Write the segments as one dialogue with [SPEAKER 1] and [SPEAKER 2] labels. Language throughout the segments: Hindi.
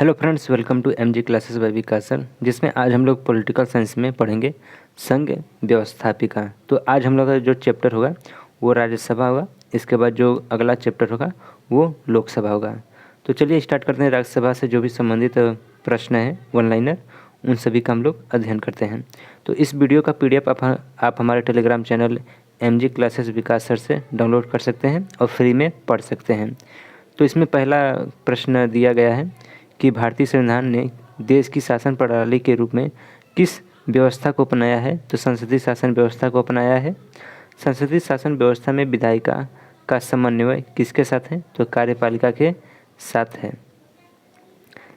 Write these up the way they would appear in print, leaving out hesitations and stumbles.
[SPEAKER 1] Hello friends, welcome to MG classes by Vikas sir, जिसमें आज हम लोग पॉलिटिकल साइंस में पढ़ेंगे संघ व्यवस्थापिका। तो आज हम लोग का जो चैप्टर होगा वो राज्यसभा होगा। इसके बाद जो अगला चैप्टर होगा वो लोकसभा होगा। तो चलिए स्टार्ट करते हैं। राज्यसभा से जो भी संबंधित प्रश्न है वन लाइनर, उन सभी का हम लोग अध्ययन करते हैं। तो इस वीडियो का PDF आप हमारे टेलीग्राम चैनल एमजी क्लासेस विकास सर से डाउनलोड कर सकते हैं और फ्री में पढ़ सकते हैं। तो इसमें पहला प्रश्न दिया गया है कि भारतीय संविधान ने देश की शासन प्रणाली के रूप में किस व्यवस्था को अपनाया है। तो संसदीय शासन व्यवस्था को अपनाया है। संसदीय शासन व्यवस्था में विधायिका का समन्वय किसके साथ है। तो कार्यपालिका के साथ है।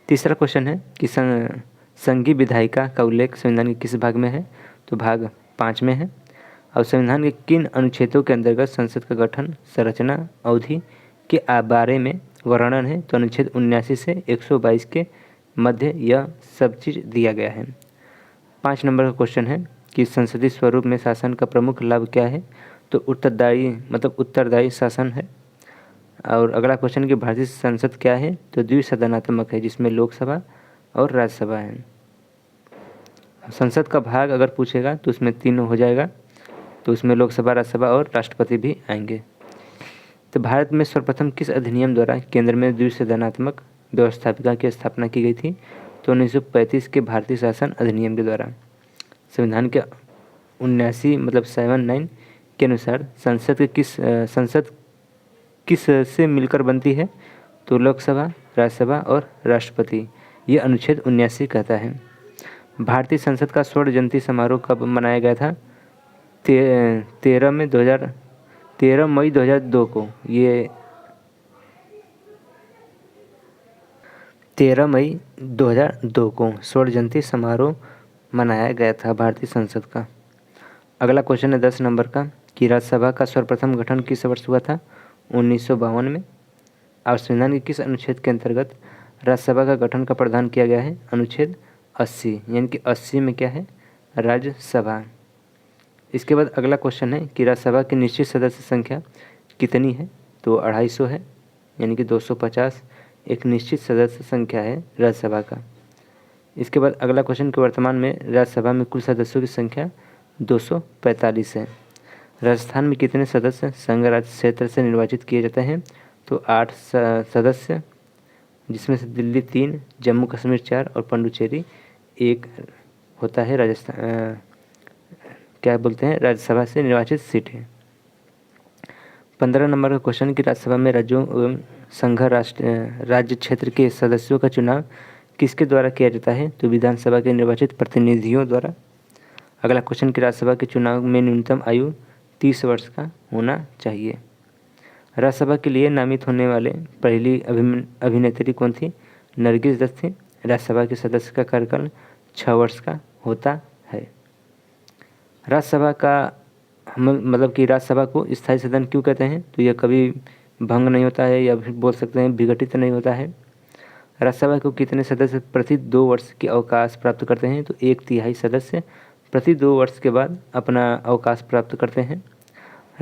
[SPEAKER 1] तीसरा क्वेश्चन है कि संघीय विधायिका का उल्लेख संविधान के किस भाग में है। तो भाग 5 में है। और संविधान के किन अनुच्छेदों के अंतर्गत संसद का गठन, संरचना, अवधि के बारे में वर्णन है। तो अनुच्छेद 79 से 122 के मध्य यह सब चीज़ दिया गया है। 5 नंबर का क्वेश्चन है कि संसदीय स्वरूप में शासन का प्रमुख लाभ क्या है। तो उत्तरदायी शासन है। और अगला क्वेश्चन कि भारतीय संसद क्या है। तो द्विसदनात्मक है, जिसमें लोकसभा और राज्यसभा है। संसद का भाग अगर पूछेगा तो उसमें 3 हो जाएगा। तो उसमें लोकसभा, राज्यसभा और राष्ट्रपति भी आएंगे। तो भारत में सर्वप्रथम किस अधिनियम द्वारा केंद्र में द्विसदनात्मक व्यवस्थापिका की स्थापना की गई थी। तो 1935 के भारतीय शासन अधिनियम के द्वारा। संविधान के 79 के अनुसार संसद किस से मिलकर बनती है। तो लोकसभा, राज्यसभा और राष्ट्रपति, ये अनुच्छेद 79 कहता है। भारतीय संसद का स्वर्ण जयंती समारोह कब मनाया गया था। 13 मई 2002 को। ये 13 मई 2002 को स्वर्ण जयंती समारोह मनाया गया था भारतीय संसद का। अगला क्वेश्चन है 10 नंबर का कि राज्यसभा का सर्वप्रथम गठन किस वर्ष हुआ था। 1952 में। और संविधान के किस अनुच्छेद के अंतर्गत राज्यसभा का गठन का प्रावधान किया गया है। अनुच्छेद 80, यानी कि 80 में क्या है, राज्यसभा। इसके बाद अगला क्वेश्चन है कि राज्यसभा की निश्चित सदस्य संख्या कितनी है। तो 250 है, यानी कि 250 एक निश्चित सदस्य संख्या है राज्यसभा का। इसके बाद अगला क्वेश्चन कि वर्तमान में राज्यसभा में कुल सदस्यों की संख्या 245 है। राजस्थान में कितने सदस्य संघ राज्य क्षेत्र से निर्वाचित किए जाते हैं। तो 8 सदस्य, जिसमें से दिल्ली 3, जम्मू कश्मीर 4 और पुडुचेरी 1 होता है राज्यसभा से निर्वाचित सीट है। 15 नंबर का क्वेश्चन कि राज्यसभा में राज्यों एवं संघ राज्य क्षेत्र के सदस्यों का चुनाव किसके द्वारा किया जाता है। तो विधानसभा के निर्वाचित प्रतिनिधियों द्वारा। अगला क्वेश्चन कि राज्यसभा के चुनाव में न्यूनतम आयु 30 वर्ष का होना चाहिए। राज्यसभा के लिए नामित होने वाले पहली अभिनेत्री कौन थी। नरगिस दत्त थी। राज्यसभा के सदस्य का कार्यकाल 6 वर्ष का होता है। राज्यसभा का कि राज्यसभा को स्थायी सदन क्यों कहते हैं। तो यह कभी भंग नहीं होता है, या फिर बोल सकते हैं विघटित नहीं होता है। राज्यसभा को कितने सदस्य प्रति 2 वर्ष के अवकाश प्राप्त करते हैं। तो 1/3 सदस्य प्रति 2 वर्ष के बाद अपना अवकाश प्राप्त करते हैं।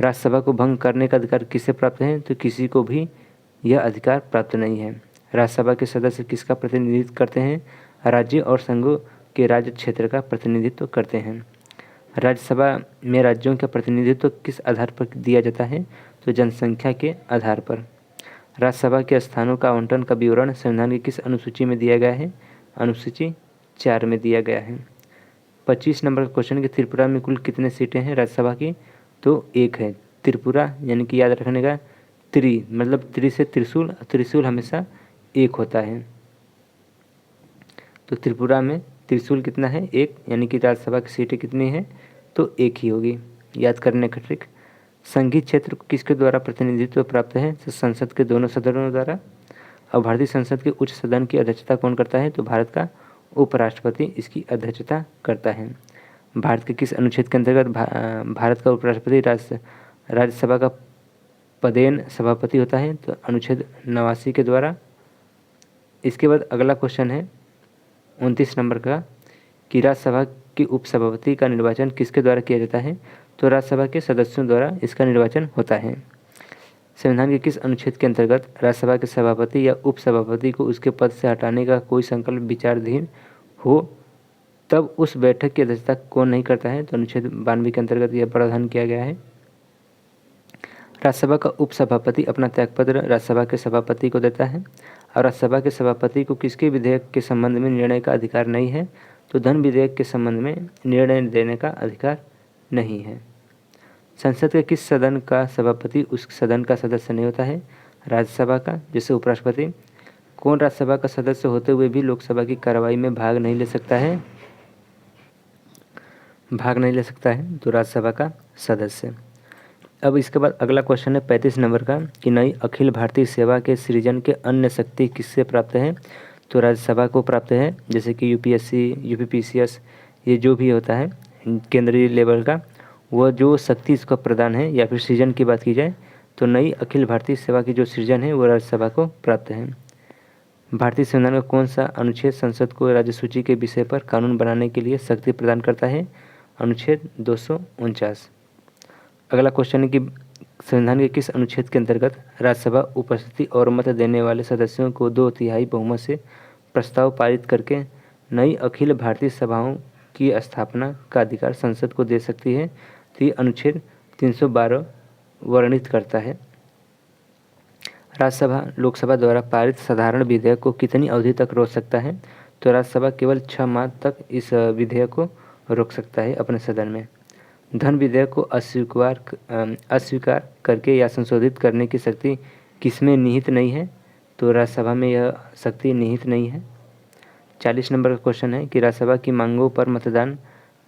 [SPEAKER 1] राज्यसभा को भंग करने का अधिकार किसे प्राप्त है। तो किसी को भी यह अधिकार प्राप्त नहीं है। राज्यसभा के सदस्य किसका प्रतिनिधित्व करते हैं। राज्य और संघों के राज्य क्षेत्र का प्रतिनिधित्व करते हैं। राज्यसभा में राज्यों का प्रतिनिधित्व किस आधार पर दिया जाता है। तो जनसंख्या के आधार पर। राज्यसभा के स्थानों का आवंटन का विवरण संविधान की किस अनुसूची में दिया गया है। अनुसूची 4 में दिया गया है। 25 नंबर का क्वेश्चन कि त्रिपुरा में कुल कितने सीटें हैं राज्यसभा की। तो 1 है। त्रिपुरा यानी कि याद रखने का त्रि से त्रिशूल, त्रिशूल हमेशा 1 होता है। तो त्रिपुरा में त्रिशूल कितना है, 1, यानी कि राज्यसभा की सीटें कितनी है। तो 1 ही होगी। याद करने का ट्रिक। संघीय क्षेत्र को किसके द्वारा प्रतिनिधित्व प्राप्त है। तो संसद के दोनों सदनों द्वारा। और भारतीय संसद के उच्च सदन की अध्यक्षता कौन करता है। तो भारत का उपराष्ट्रपति इसकी अध्यक्षता करता है। भारत के किस अनुच्छेद के अंतर्गत भारत का उपराष्ट्रपति राज्यसभा का पदेन सभापति होता है। तो अनुच्छेद 89 के द्वारा। इसके बाद अगला क्वेश्चन है 29 नंबर का कि राज्यसभा के उपसभापति का निर्वाचन किसके द्वारा किया जाता है। तो राज्यसभा के सदस्यों द्वारा इसका निर्वाचन होता है। संविधान के किस अनुच्छेद के अंतर्गत राज्यसभा के सभापति या उपसभापति को उसके पद से हटाने का कोई संकल्प विचाराधीन हो तब उस बैठक की अध्यक्षता कौन नहीं करता है? तो अनुच्छेद 92 के अंतर्गत यह प्रावधान किया गया है। राज्यसभा का उपसभापति अपना त्यागपत्र राज्यसभा के सभापति को देता है और राज्यसभा के सभापति को किसके विधेयक के संबंध में निर्णय का अधिकार नहीं है? तो धन विधेयक के संबंध में निर्णय देने का अधिकार नहीं है। संसद के किस सदन का सभापति उस सदन का सदस्य नहीं होता है? राज्यसभा का, जैसे उपराष्ट्रपति। कौन राज्यसभा का सदस्य होते हुए भी लोकसभा की कार्रवाई में भाग नहीं ले सकता है? तो राज्यसभा का सदस्य। अब इसके बाद अगला क्वेश्चन है 35 नंबर का कि नई अखिल भारतीय सेवा के सृजन के अन्य शक्ति किससे प्राप्त है? तो राज्यसभा को प्राप्त है, जैसे कि यूपीएससी, यूपीपीसीएस, ये जो भी होता है केंद्रीय लेवल का, वह जो शक्ति इसका प्रदान है या फिर सृजन की बात की जाए तो नई अखिल भारतीय सेवा की जो सृजन है वो राज्यसभा को प्राप्त है। भारतीय संविधान का कौन सा अनुच्छेद संसद को राज्य सूची के विषय पर कानून बनाने के लिए शक्ति प्रदान करता है? अनुच्छेद 249। अगला क्वेश्चन है कि संविधान के किस अनुच्छेद के अंतर्गत राज्यसभा उपस्थिति और मत देने वाले सदस्यों को 2/3 बहुमत से प्रस्ताव पारित करके नई अखिल भारतीय सभाओं की स्थापना का अधिकार संसद को दे सकती है? तो ये अनुच्छेद 312 वर्णित करता है। राज्यसभा लोकसभा द्वारा पारित साधारण विधेयक को कितनी अवधि तक रोक सकता है? तो राज्यसभा केवल 6 माह तक इस विधेयक को रोक सकता है अपने सदन में। धन विधेयक को अस्वीकार करके या संशोधित करने की शक्ति किसमें निहित नहीं है? तो राज्यसभा में यह शक्ति निहित नहीं है। 40 नंबर का क्वेश्चन है कि राज्यसभा की मांगों पर मतदान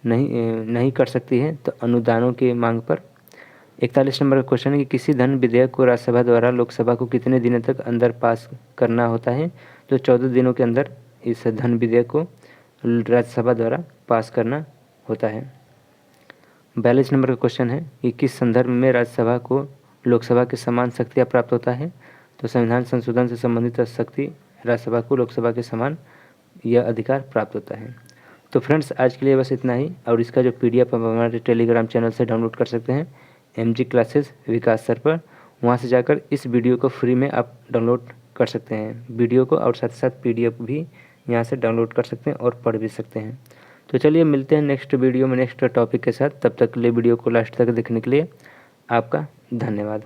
[SPEAKER 1] नहीं कर सकती है? तो अनुदानों के मांग पर। 41 नंबर का क्वेश्चन है कि किसी धन विधेयक को राज्यसभा द्वारा लोकसभा को कितने दिनों तक अंदर पास करना होता है? तो 14 दिनों के अंदर इस धन विधेयक को राज्यसभा द्वारा पास करना होता है। 42 नंबर का क्वेश्चन है कि किस संदर्भ में राज्यसभा को लोकसभा के समान शक्तियाँ प्राप्त होता है? तो संविधान संशोधन से संबंधित शक्ति राज्यसभा को लोकसभा के समान यह अधिकार प्राप्त होता है। तो फ्रेंड्स, आज के लिए बस इतना ही, और इसका जो PDF आप हमारे टेलीग्राम चैनल से डाउनलोड कर सकते हैं, MG क्लासेस विकास सर पर। वहाँ से जाकर इस वीडियो को फ्री में आप डाउनलोड कर सकते हैं वीडियो को, और साथ साथ PDF भी यहाँ से डाउनलोड कर सकते हैं और पढ़ भी सकते हैं। तो चलिए मिलते हैं नेक्स्ट वीडियो में नेक्स्ट टॉपिक के साथ। तब तक के लिए वीडियो को लास्ट तक देखने के लिए आपका धन्यवाद।